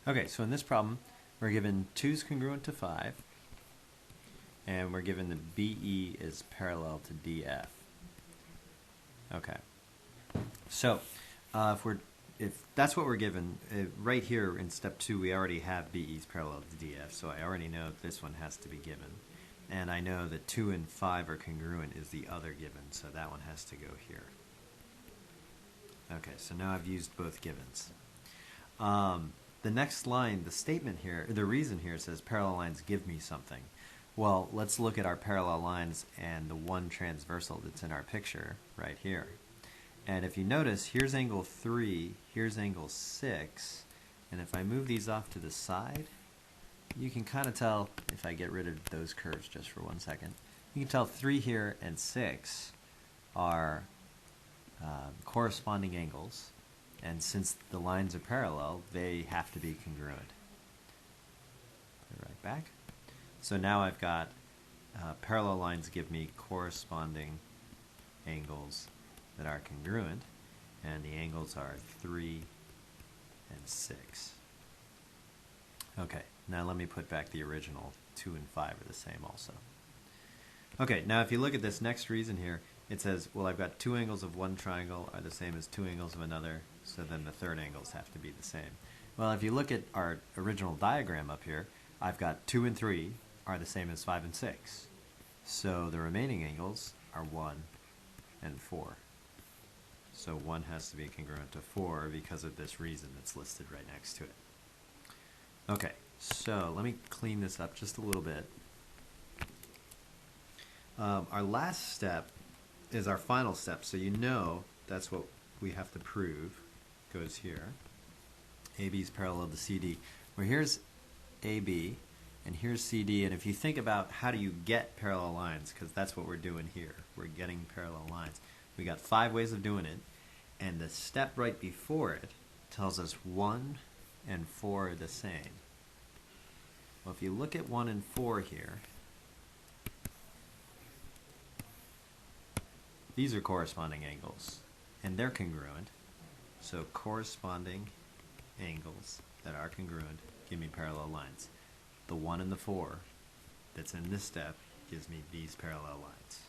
Okay, so in this problem, we're given 2 is congruent to 5, and we're given that BE is parallel to DF. Okay, so if that's what we're given, right here in step 2, we already have BE's parallel to DF, so I already know that this one has to be given. And I know that 2 and 5 are congruent is the other given, so that one has to go here. Okay, so now I've used both givens. The next line, the statement here, the reason here says parallel lines give me something. Well, let's look at our parallel lines and the one transversal that's in our picture right here. And if you notice, here's angle 3, here's angle 6, and if I move these off to the side, you can kind of tell, if I get rid of those curves just for 1 second, you can tell 3 here and 6 are corresponding angles, and since the lines are parallel, they have to be congruent. Put it right back. So now I've got parallel lines give me corresponding angles that are congruent, and the angles are 3 and 6. Okay, now let me put back the original. 2 and 5 are the same also. Okay, now if you look at this next reason here, it says, well, I've got 2 angles of one triangle are the same as 2 angles of another, so then the third angles have to be the same. Well, if you look at our original diagram up here, I've got 2 and 3 are the same as 5 and 6. So the remaining angles are 1 and 4. So 1 has to be congruent to 4 because of this reason that's listed right next to it. Okay, so let me clean this up just a little bit. Our last step is our final step, so you know that's what we have to prove. Goes here. AB is parallel to CD. Well, here's AB, and here's CD, and if you think about how do you get parallel lines, because that's what we're doing here. We're getting parallel lines. We got 5 ways of doing it, and the step right before it tells us 1 and 4 are the same. Well, if you look at 1 and 4 here, these are corresponding angles, and they're congruent. So corresponding angles that are congruent give me parallel lines. The 1 and the 4 that's in this step gives me these parallel lines.